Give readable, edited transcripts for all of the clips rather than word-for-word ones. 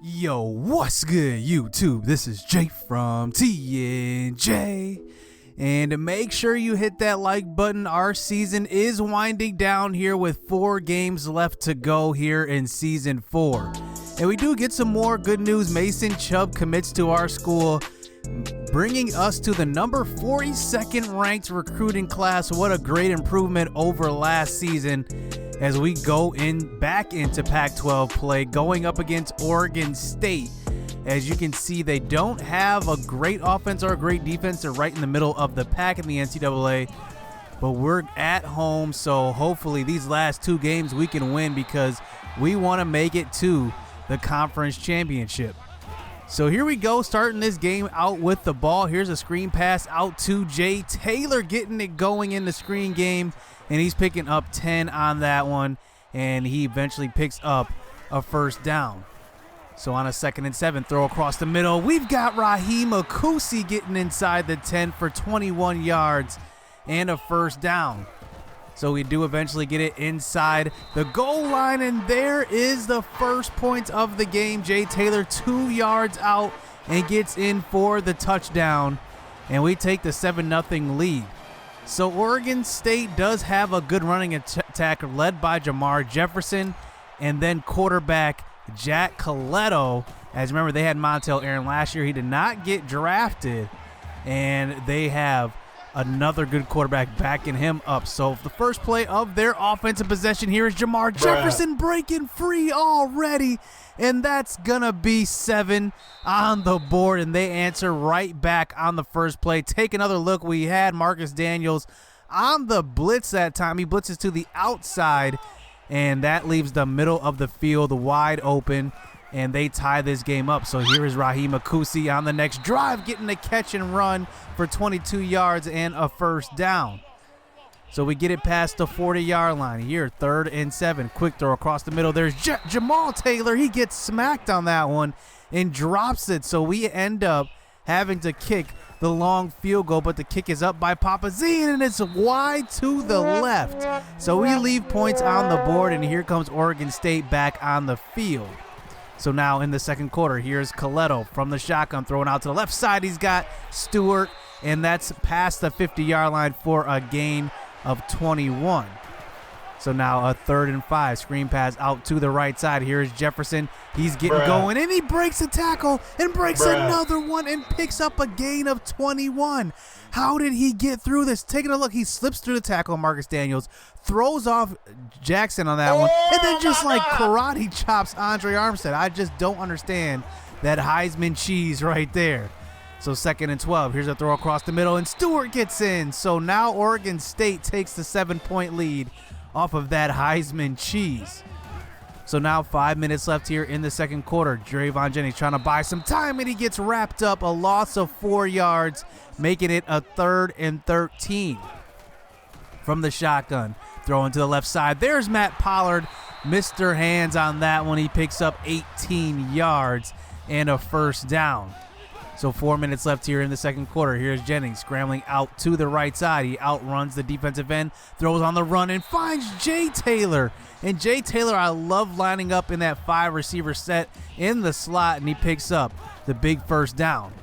Yo, what's good, YouTube? This is Jay from TNJ. And make sure you hit that like button. Our season is winding down here with 4 games left to go here in Season 4. And we do get some more good news. Mason Chubb commits to our school, bringing us to the number 42nd ranked recruiting class. What a great improvement over last season as we go back into Pac-12 play, going up against Oregon State. As you can see, they don't have a great offense or a great defense. They're right in the middle of the pack in the NCAA, but we're at home, so hopefully these last 2 games we can win because we want to make it to the conference championship. So here we go, starting this game out with the ball. Here's a screen pass out to Jay Taylor, getting it going in the screen game, and he's picking up 10 on that one, and he eventually picks up a first down. So on a 2nd and 7, throw across the middle. We've got Raheem Akusi getting inside the 10 for 21 yards and a first down. So we do eventually get it inside the goal line, and there is the first point of the game. Jay Taylor 2 yards out and gets in for the touchdown, and we take the 7-0 lead. So Oregon State does have a good running attack led by Jamar Jefferson, and then quarterback Jack Coletto. As remember, they had Montel Aaron last year. He did not get drafted, and they have another good quarterback backing him up. So the first play of their offensive possession here is Jamar Jefferson breaking free already, and that's gonna be 7 on the board, and they answer right back on the first play. Take another look. We had Marcus Daniels on the blitz that time. He blitzes to the outside, and that leaves the middle of the field wide open, and they tie this game up. So here is Raheem Akusi on the next drive, getting the catch and run for 22 yards and a first down. So we get it past the 40-yard line. Here, 3rd and 7. Quick throw across the middle. There's Jamal Taylor. He gets smacked on that one and drops it. So we end up having to kick the long field goal, but the kick is up by Papazine, and it's wide to the left. So we leave points on the board, and here comes Oregon State back on the field. So now in the second quarter, here's Coletto from the shotgun, throwing out to the left side. He's got Stewart, and that's past the 50-yard line for a gain of 21. So now a 3rd and 5, screen pass out to the right side. Here is Jefferson. He's getting going, and he breaks a tackle and breaks another one and picks up a gain of 21. How did he get through this? Taking a look, he slips through the tackle, Marcus Daniels, throws off Jackson on that one, and then just like karate chops Andre Armstead. I just don't understand that Heisman cheese right there. So 2nd and 12, here's a throw across the middle, and Stewart gets in. So now Oregon State takes the 7-point lead off of that Heisman cheese. So now 5 minutes left here in the second quarter. Drayvon Jennings trying to buy some time, and he gets wrapped up, a loss of 4 yards, making it a 3rd and 13. From the shotgun, throwing to the left side. There's Matt Pollard, Mr. Hands on that one. He picks up 18 yards and a first down. So 4 minutes left here in the second quarter. Here's Jennings scrambling out to the right side. He outruns the defensive end, throws on the run, and finds Jay Taylor. And Jay Taylor, I love lining up in that 5-receiver set in the slot, and he picks up the big first down.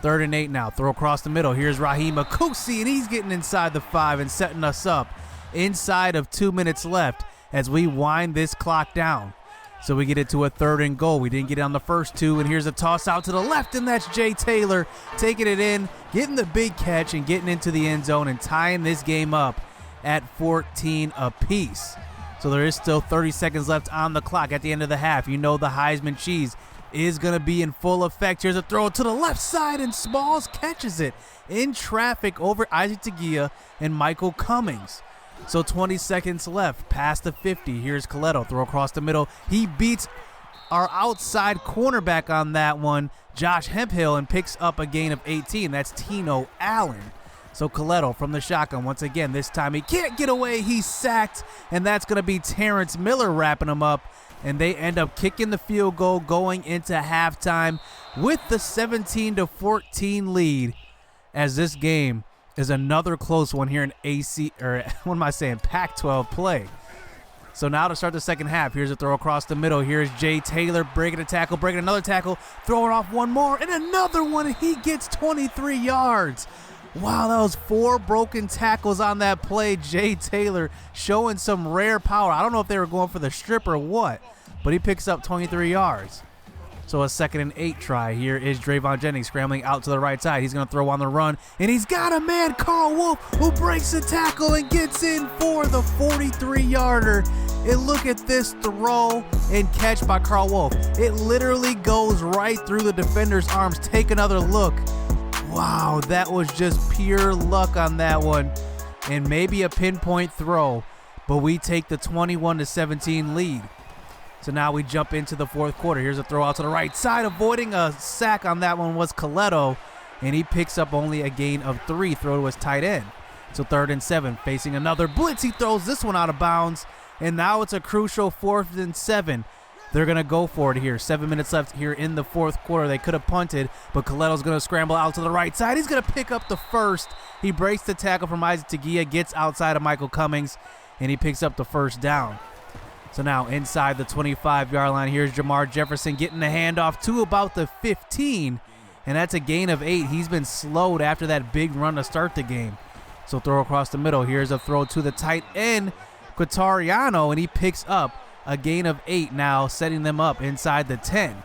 3rd and 8 now. Throw across the middle. Here's Raheem Akusi, and he's getting inside the 5 and setting us up inside of 2 minutes left as we wind this clock down. So we get it to a 3rd and goal. We didn't get it on the first 2, and here's a toss out to the left, and that's Jay Taylor taking it in, getting the big catch, and getting into the end zone and tying this game up at 14 apiece. So there is still 30 seconds left on the clock at the end of the half. You know the Heisman cheese is going to be in full effect. Here's a throw to the left side, and Smalls catches it in traffic over Isaac Tagia and Michael Cummings. So 20 seconds left, past the 50. Here's Coletto, throw across the middle. He beats our outside cornerback on that one, Josh Hemphill, and picks up a gain of 18. That's Tino Allen. So Coletto from the shotgun once again. This time he can't get away. He's sacked, and that's going to be Terrence Miller wrapping him up. And they end up kicking the field goal going into halftime with the 17-14 lead, as this game is another close one here in Pac-12 play. So now to start the second half, here's a throw across the middle. Here's Jay Taylor breaking a tackle, breaking another tackle, throwing off one more, and another one, and he gets 23 yards. Wow, that was 4 broken tackles on that play. Jay Taylor showing some rare power. I don't know if they were going for the strip or what, but he picks up 23 yards. So a 2nd and 8 try. Here is Drayvon Jennings scrambling out to the right side. He's going to throw on the run, and he's got a man, Carl Wolf, who breaks the tackle and gets in for the 43-yarder. And look at this throw and catch by Carl Wolf. It literally goes right through the defender's arms. Take another look. Wow, that was just pure luck on that one. And maybe a pinpoint throw, but we take the 21-17 lead. So now we jump into the fourth quarter. Here's a throw out to the right side. Avoiding a sack on that one was Coletto, and he picks up only a gain of 3. Throw to his tight end. So 3rd and 7, facing another blitz. He throws this one out of bounds, and now it's a crucial 4th and 7. They're going to go for it here. 7 minutes left here in the fourth quarter. They could have punted, but Coletto's going to scramble out to the right side. He's going to pick up the first. He breaks the tackle from Isaac Tagia, gets outside of Michael Cummings, and he picks up the first down. So now inside the 25-yard line, here's Jamar Jefferson getting the handoff to about the 15, and that's a gain of 8. He's been slowed after that big run to start the game. So throw across the middle. Here's a throw to the tight end, Quintariano, and he picks up a gain of 8 now, setting them up inside the 10.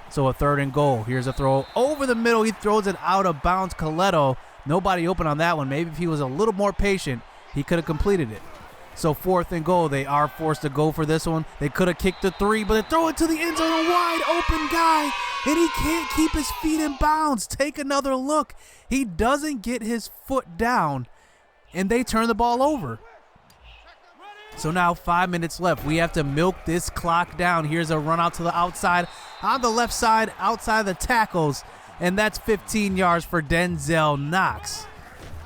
So a 3rd and goal. Here's a throw over the middle. He throws it out of bounds. Coletto, nobody open on that one. Maybe if he was a little more patient, he could have completed it. So 4th and goal, they are forced to go for this one. They could have kicked the 3, but they throw it to the end zone, a wide open guy, and he can't keep his feet in bounds. Take another look. He doesn't get his foot down, and they turn the ball over. So now 5 minutes left. We have to milk this clock down. Here's a run out to the outside, on the left side, outside the tackles, and that's 15 yards for Denzel Knox.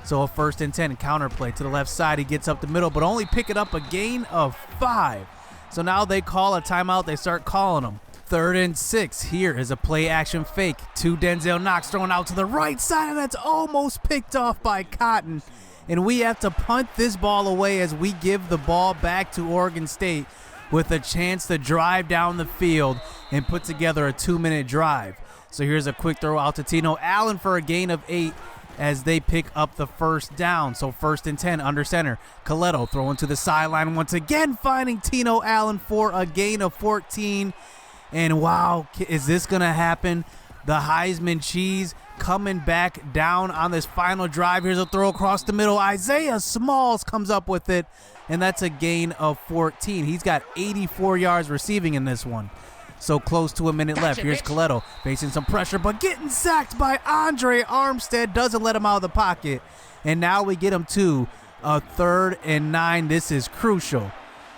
So a 1st and 10 counter play to the left side. He gets up the middle, but only picking up a gain of 5. So now they call a timeout. They start calling them. 3rd and 6. Here is a play action fake to Denzel Knox, throwing out to the right side, and that's almost picked off by Cotton. And we have to punt this ball away as we give the ball back to Oregon State with a chance to drive down the field and put together a 2-minute drive. So here's a quick throw out to Tino Allen for a gain of 8. As they pick up the first down. So 1st and 10 under center. Coletto throwing to the sideline once again, finding Tino Allen for a gain of 14. And wow, is this going to happen? The Heisman cheese coming back down on this final drive. Here's a throw across the middle. Isaiah Smalls comes up with it, and that's a gain of 14. He's got 84 yards receiving in this one. So close to a minute left. Here's Coletto facing some pressure, but getting sacked by Andre Armstead. Doesn't let him out of the pocket. And now we get him to a 3rd and 9. This is crucial.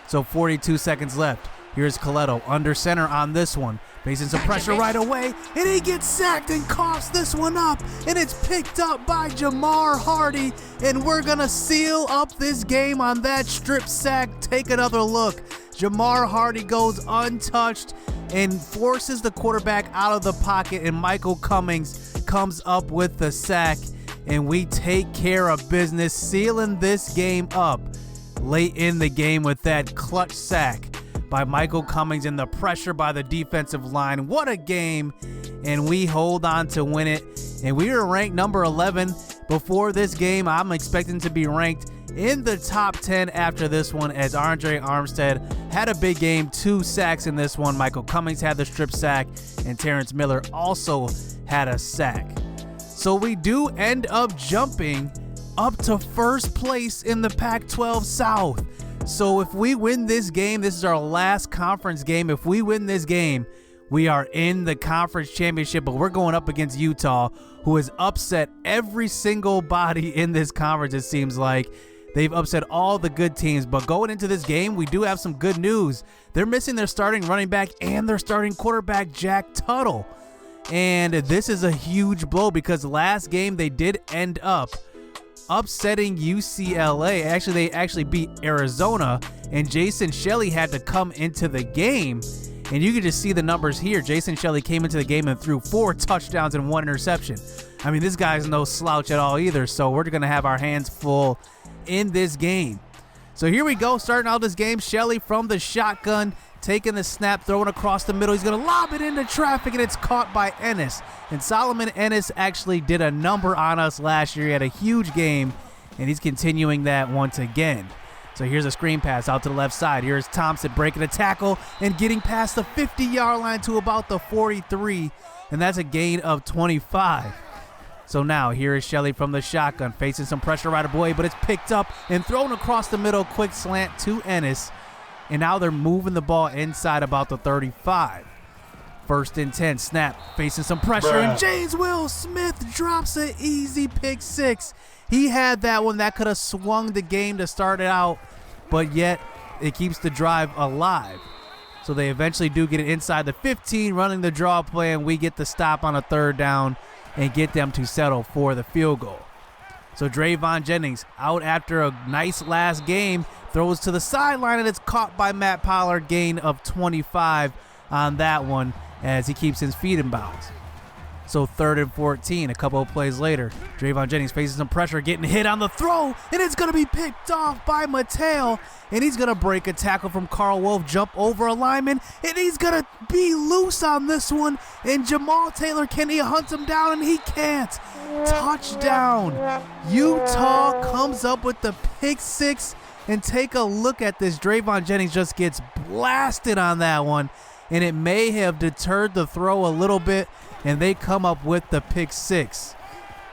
So 42 seconds left. Here's Coletto under center on this one. Facing some pressure right away, and he gets sacked and coughs this one up, and it's picked up by Jamar Hardy, and we're going to seal up this game on that strip sack. Take another look. Jamar Hardy goes untouched and forces the quarterback out of the pocket, and Michael Cummings comes up with the sack, and we take care of business, sealing this game up late in the game with that clutch sack by Michael Cummings and the pressure by the defensive line. What a game, and we hold on to win it, and we were ranked number 11 before this game. I'm expecting to be ranked in the top 10 after this one, as Andre Armstead had a big game, 2 sacks in this one. Michael Cummings had the strip sack, and Terrence Miller also had a sack. So we do end up jumping up to first place in the Pac-12 South. So if we win this game, this is our last conference game. If we win this game, we are in the conference championship, but we're going up against Utah, who has upset every single body in this conference, it seems like. They've upset all the good teams, but going into this game, we do have some good news. They're missing their starting running back and their starting quarterback, Jack Tuttle. And this is a huge blow because last game they did end up upsetting UCLA. They actually beat Arizona, and Jason Shelley had to come into the game. And you can just see the numbers here. Jason Shelley came into the game and threw 4 touchdowns and 1 interception. I mean, this guy's no slouch at all either, so we're going to have our hands full in this game. So here we go, starting out this game. Shelley from the shotgun, taking the snap, throwing across the middle. He's going to lob it into traffic, and it's caught by Ennis. And Solomon Ennis actually did a number on us last year. He had a huge game, and he's continuing that once again. So here's a screen pass out to the left side. Here's Thompson breaking a tackle and getting past the 50-yard line to about the 43, and that's a gain of 25. So now here is Shelley from the shotgun, facing some pressure right away, but it's picked up and thrown across the middle, quick slant to Ennis. And now they're moving the ball inside about the 35. 1st and 10, snap, facing some pressure, and James Will Smith drops an easy pick 6. He had that one that could have swung the game to start it out, but yet it keeps the drive alive. So they eventually do get it inside the 15, running the draw play, and we get the stop on a 3rd down and get them to settle for the field goal. So Drayvon Jennings out after a nice last game, throws to the sideline, and it's caught by Matt Pollard, gain of 25 on that one as he keeps his feet in bounds. So 3rd and 14, a couple of plays later, Drayvon Jennings faces some pressure, getting hit on the throw, and it's going to be picked off by Mateo, and he's going to break a tackle from Carl Wolf, jump over a lineman, and he's going to be loose on this one, and Jamal Taylor, can he hunt him down, and he can't. Touchdown. Utah comes up with the pick 6, and take a look at this. Drayvon Jennings just gets blasted on that one, and it may have deterred the throw a little bit, and they come up with the pick 6.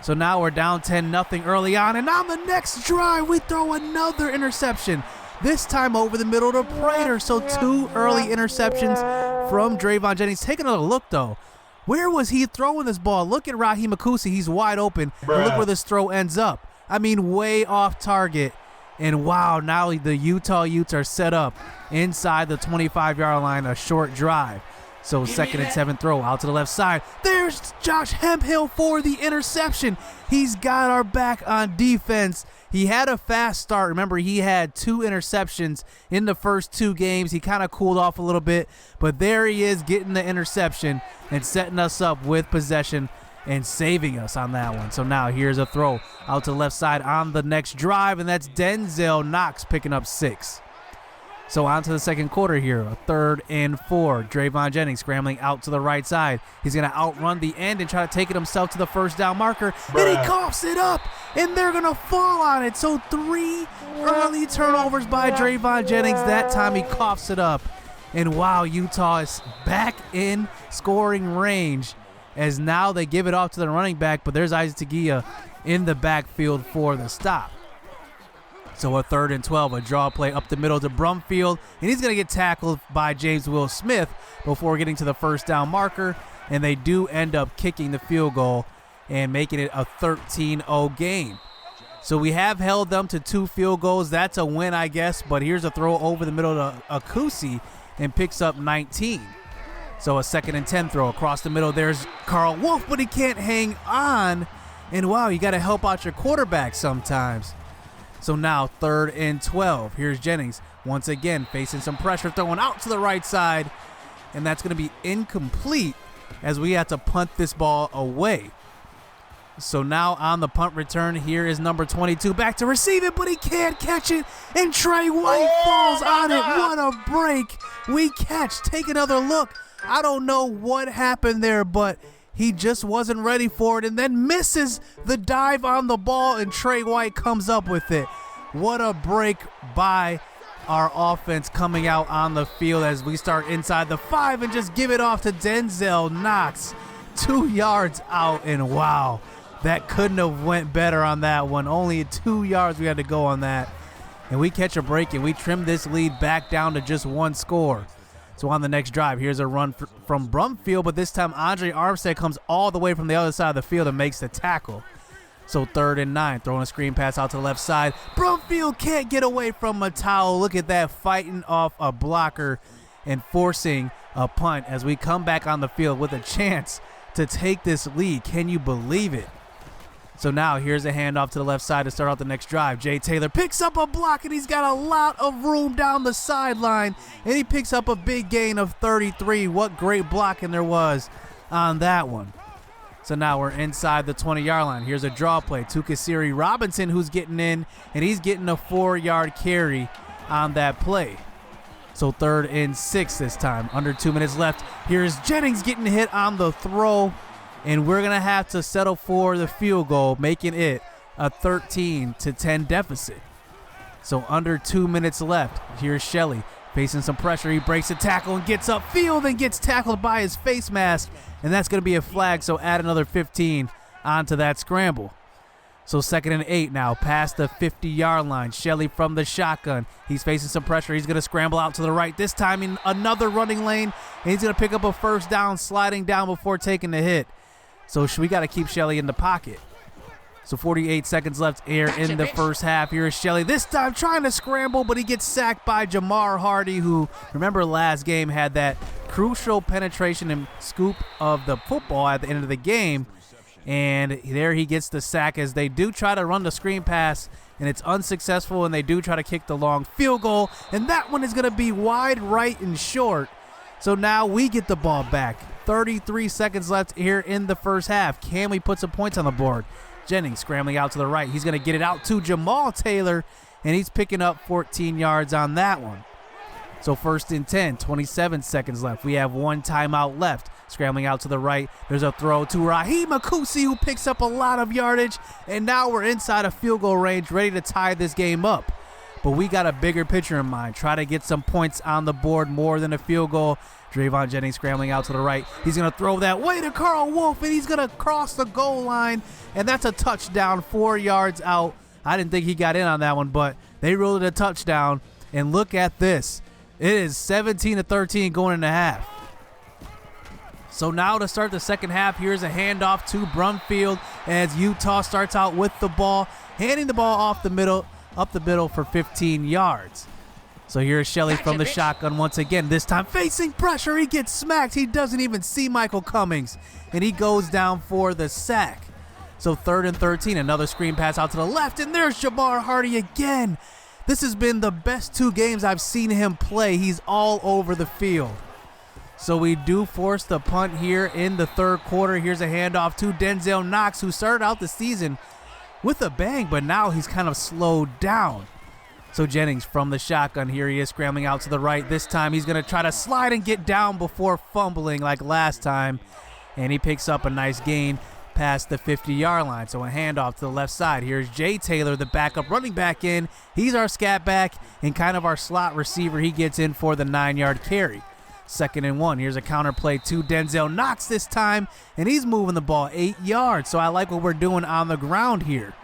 So now we're down 10-0 early on, and on the next drive, we throw another interception, this time over the middle to Prater. So 2 early interceptions from Drayvon Jennings. Take another look, though. Where was he throwing this ball? Look at Raheem Akusi. He's wide open, and look where this throw ends up. I mean, way off target. And wow, now the Utah Utes are set up inside the 25-yard line, a short drive. So 2nd and 7 throw out to the left side. There's Josh Hemphill for the interception. He's got our back on defense. He had a fast start. Remember, he had 2 interceptions in the first 2 games. He kind of cooled off a little bit, but there he is getting the interception and setting us up with possession and saving us on that one. So now here's a throw out to the left side on the next drive, and that's Denzel Knox picking up 6. So on to the second quarter here, a 3rd and 4. Drayvon Jennings scrambling out to the right side. He's going to outrun the end and try to take it himself to the 1st down marker, and he coughs it up, and they're going to fall on it. So 3 early turnovers by Drayvon Jennings. That time he coughs it up. And wow, Utah is back in scoring range, as now they give it off to the running back, but there's Isaac Tagia in the backfield for the stop. So a 3rd and 12, a draw play up the middle to Brumfield, and he's going to get tackled by James Will Smith before getting to the 1st down marker, and they do end up kicking the field goal and making it a 13-0 game. So we have held them to 2 field goals. That's a win, I guess, but here's a throw over the middle to Akusi and picks up 19. So a 2nd and 10 throw across the middle. There's Carl Wolf, but he can't hang on. And wow, you got to help out your quarterback sometimes. So now 3rd and 12. Here's Jennings once again facing some pressure, throwing out to the right side. And that's going to be incomplete as we have to punt this ball away. So now on the punt return, here is number 22 back to receive it, but he can't catch it. And Trey White falls on it. What a break. We catch. Take another look. I don't know what happened there, but he just wasn't ready for it and then misses the dive on the ball, and Trey White comes up with it. What a break by our offense coming out on the field as we start inside the 5 and just give it off to Denzel Knox. 2 yards out, and wow, that couldn't have went better on that one. Only 2 yards we had to go on that. And we catch a break, and we trim this lead back down to just 1 score. So on the next drive, here's a run from Brumfield, but this time Andre Armstead comes all the way from the other side of the field and makes the tackle. So 3rd and 9, throwing a screen pass out to the left side. Brumfield can't get away from Matao. Look at that, fighting off a blocker and forcing a punt as we come back on the field with a chance to take this lead. Can you believe it? So now here's a handoff to the left side to start out the next drive. Jay Taylor picks up a block, and he's got a lot of room down the sideline, and he picks up a big gain of 33. What great blocking there was on that one. So now we're inside the 20-yard line. Here's a draw play. Tukasiri Robinson who's getting in, and he's getting a 4-yard carry on that play. So 3rd and 6 this time. Under 2 minutes left. Here's Jennings getting hit on the throw, and we're going to have to settle for the field goal, making it a 13-10 deficit. So under 2 minutes left. Here's Shelley facing some pressure. He breaks a tackle and gets upfield and gets tackled by his face mask, and that's going to be a flag, so add another 15 onto that scramble. So 2nd and 8 now, past the 50-yard line. Shelley from the shotgun. He's facing some pressure. He's going to scramble out to the right, this time in another running lane, and he's going to pick up a first down, sliding down before taking the hit. So we got to keep Shelley in the pocket. So 48 seconds left here in the first half. Here is Shelley, this time trying to scramble, but he gets sacked by Jamar Hardy, who, remember last game, had that crucial penetration and scoop of the football at the end of the game. And there he gets the sack as they do try to run the screen pass, and it's unsuccessful, and they do try to kick the long field goal. And that one is going to be wide right and short. So now we get the ball back. 33 seconds left here in the first half. Can we put some points on the board? Jennings scrambling out to the right. He's going to get it out to Jamal Taylor, and he's picking up 14 yards on that one. So 1st and 10, 27 seconds left. We have 1 timeout left. Scrambling out to the right. There's a throw to Raheem Akusi, who picks up a lot of yardage, and now we're inside of field goal range, ready to tie this game up. But we got a bigger picture in mind. Try to get some points on the board more than a field goal. Drayvon Jennings scrambling out to the right. He's going to throw that way to Carl Wolf, and he's going to cross the goal line, and that's a touchdown, 4 yards out. I didn't think he got in on that one, but they ruled it a touchdown. And look at this. It is 17-13 going into half. So now to start the second half, here's a handoff to Brumfield as Utah starts out with the ball, handing the ball off the middle, up the middle for 15 yards. So here's Shelley from the shotgun once again, this time facing pressure. He gets smacked. He doesn't even see Michael Cummings, and he goes down for the sack. So 3rd and 13, another screen pass out to the left, and there's Jamar Hardy again. This has been the best 2 games I've seen him play. He's all over the field. So we do force the punt here in the 3rd quarter. Here's a handoff to Denzel Knox, who started out the season with a bang, but now he's kind of slowed down. So Jennings from the shotgun. Here he is scrambling out to the right. This time he's going to try to slide and get down before fumbling like last time. And he picks up a nice gain past the 50-yard line. So a handoff to the left side. Here's Jay Taylor, the backup running back in. He's our scat back and kind of our slot receiver. He gets in for the 9-yard carry. 2nd and 1. Here's a counter play to Denzel Knox this time, and he's moving the ball 8 yards. So I like what we're doing on the ground here.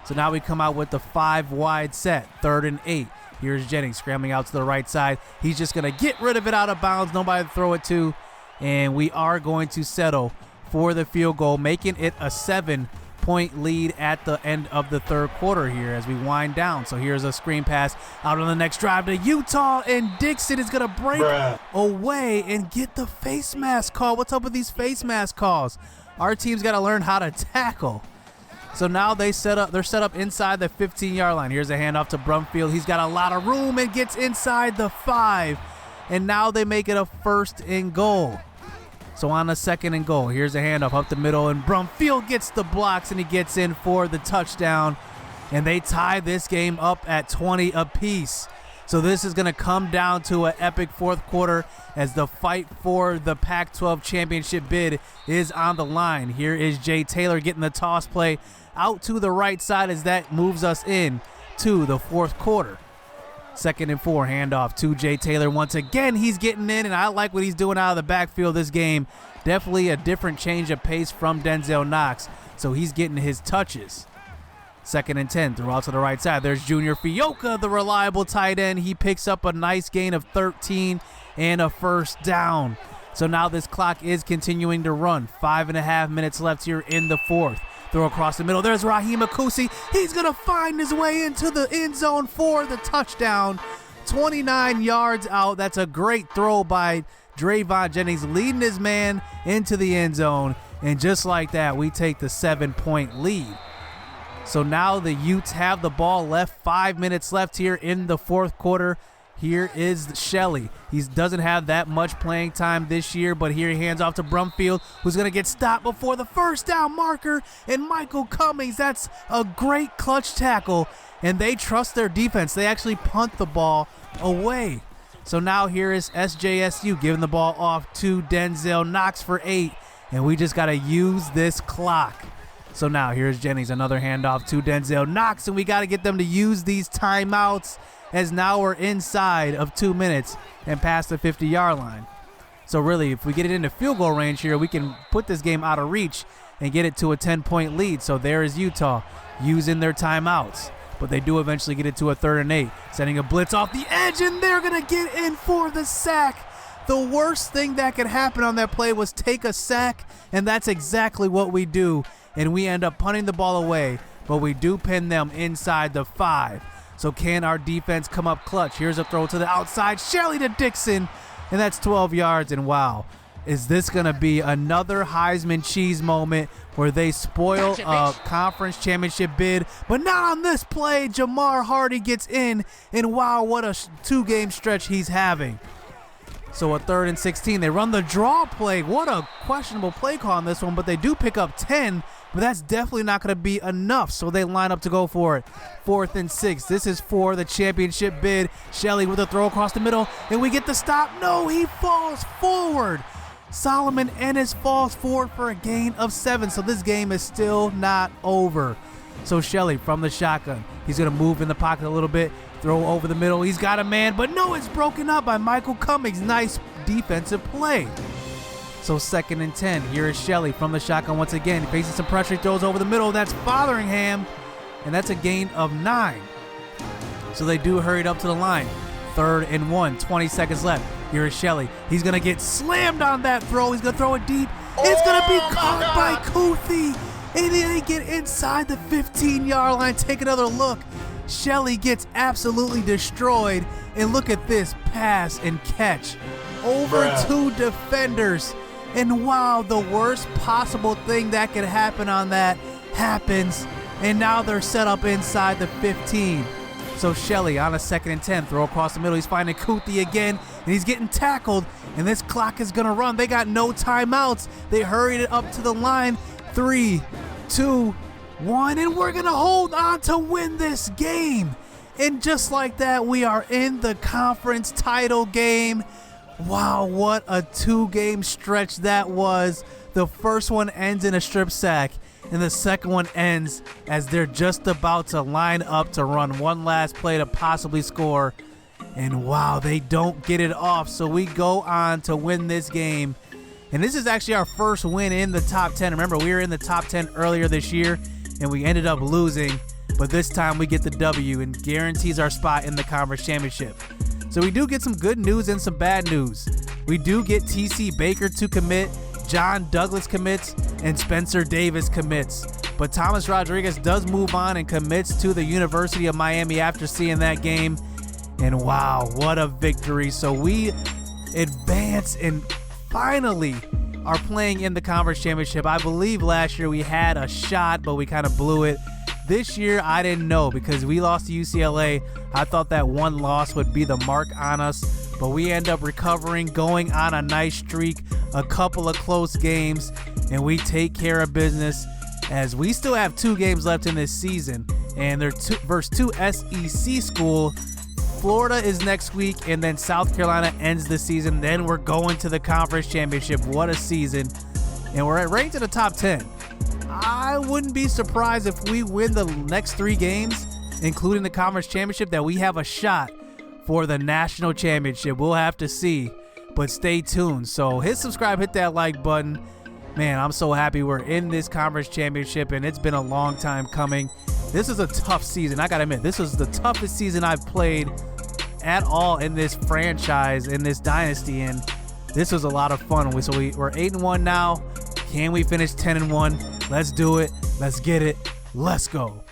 So now we come out with the 5-wide set, 3rd and 8. Here's Jennings scrambling out to the right side. He's just going to get rid of it out of bounds. Nobody to throw it to, and we are going to settle for the field goal, making it a 7-point lead at the end of the 3rd quarter here as we wind down. So here's a screen pass out on the next drive to Utah, and Dixon is going to break away and get the face mask call. What's up with these face mask calls? Our team's got to learn how to tackle. So now they're set up inside the 15-yard line. Here's a handoff to Brumfield. He's got a lot of room and gets inside the 5, and now they make it a 1st and goal. So on the 2nd and goal, here's a handoff up the middle, and Brumfield gets the blocks, and he gets in for the touchdown. And they tie this game up at 20 apiece. So this is going to come down to an epic 4th quarter as the fight for the Pac-12 championship bid is on the line. Here is Jay Taylor getting the toss play out to the right side as that moves us in to the 4th quarter. 2nd and 4, handoff to Jay Taylor. Once again, he's getting in, and I like what he's doing out of the backfield this game. Definitely a different change of pace from Denzel Knox, so he's getting his touches. 2nd and 10, throw out to the right side. There's Junior Fioka, the reliable tight end. He picks up a nice gain of 13 and a 1st down. So now this clock is continuing to run. 5.5 minutes left here in the 4th. Throw across the middle. There's Raheem Akusi. He's going to find his way into the end zone for the touchdown. 29 yards out. That's a great throw by Drayvon Jennings, leading his man into the end zone. And just like that, we take the 7-point lead. So now the Utes have the ball left. 5 minutes left here in the 4th quarter. Here is Shelley. He doesn't have that much playing time this year, but here he hands off to Brumfield, who's going to get stopped before the first down marker. And Michael Cummings, that's a great clutch tackle. And they trust their defense. They actually punt the ball away. So now here is SJSU giving the ball off to Denzel Knox for 8. And we just got to use this clock. So now here's Jennings, another handoff to Denzel Knox. And we got to get them to use these timeouts, as now we're inside of 2 minutes and past the 50-yard line. So really, if we get it into field goal range here, we can put this game out of reach and get it to a 10-point lead. So there is Utah using their timeouts. But they do eventually get it to a 3rd and 8, sending a blitz off the edge, and they're going to get in for the sack. The worst thing that could happen on that play was take a sack, and that's exactly what we do. And we end up punting the ball away, but we do pin them inside the 5. So can our defense come up clutch? Here's a throw to the outside. Shelley to Dixon, and that's 12 yards. And wow, is this going to be another Heisman cheese moment where they spoil a conference championship bid? But not on this play. Jamar Hardy gets in, and wow, what a 2-game stretch he's having. So a 3rd and 16. They run the draw play. What a questionable play call on this one, but they do pick up 10. But that's definitely not going to be enough, so they line up to go for it. 4th and 6. This is for the championship bid. Shelley with a throw across the middle, and we get the stop. No, he falls forward. Solomon Ennis falls forward for a gain of 7, so this game is still not over. So Shelley from the shotgun. He's going to move in the pocket a little bit, throw over the middle. He's got a man, but no, it's broken up by Michael Cummings. Nice defensive play. So 2nd and 10. Here is Shelley from the shotgun once again. Facing some pressure, he throws over the middle. That's Fotheringham, and that's a gain of 9. So they do hurry it up to the line. 3rd and 1, 20 seconds left. Here is Shelley. He's going to get slammed on that throw. He's going to throw it deep. It's going to be caught by Kuthi, and they get inside the 15-yard line. Take another look. Shelley gets absolutely destroyed, and look at this pass and catch. Over 2 defenders. And wow, the worst possible thing that could happen on that happens. And now they're set up inside the 15. So Shelley on a 2nd and 10, throw across the middle. He's finding Kuthi again, and he's getting tackled. And this clock is going to run. They got no timeouts. They hurried it up to the line. 3, 2, 1, and we're going to hold on to win this game. And just like that, we are in the conference title game. Wow, what a 2-game stretch that was. The first one ends in a strip sack, and the second one ends as they're just about to line up to run one last play to possibly score. And wow, they don't get it off, so we go on to win this game. And this is actually our first win in the top 10. Remember, we were in the top 10 earlier this year, and we ended up losing. But this time we get the W and guarantees our spot in the conference championship. So we do get some good news and some bad news. We do get TC Baker to commit, John Douglas commits, and Spencer Davis commits. But Thomas Rodriguez does move on and commits to the University of Miami after seeing that game. And wow, what a victory. So we advance and finally are playing in the conference championship. I believe last year we had a shot, but we kind of blew it. This year, I didn't know because we lost to UCLA. I thought that one loss would be the mark on us, but we end up recovering, going on a nice streak, a couple of close games, and we take care of business as we still have 2 games left in this season, and they're versus 2 SEC school. Florida is next week, and then South Carolina ends the season. Then we're going to the conference championship. What a season. And we're right to the top 10. I wouldn't be surprised if we win the next 3 games, including the conference championship, that we have a shot for the national championship. We'll have to see, but stay tuned. So hit subscribe, hit that like button. Man, I'm so happy we're in this conference championship, and it's been a long time coming. This is a tough season. I got to admit, this was the toughest season I've played at all in this franchise, in this dynasty, and this was a lot of fun. So we're 8-1 now. Can we finish 10-1? Let's do it. Let's get it. Let's go.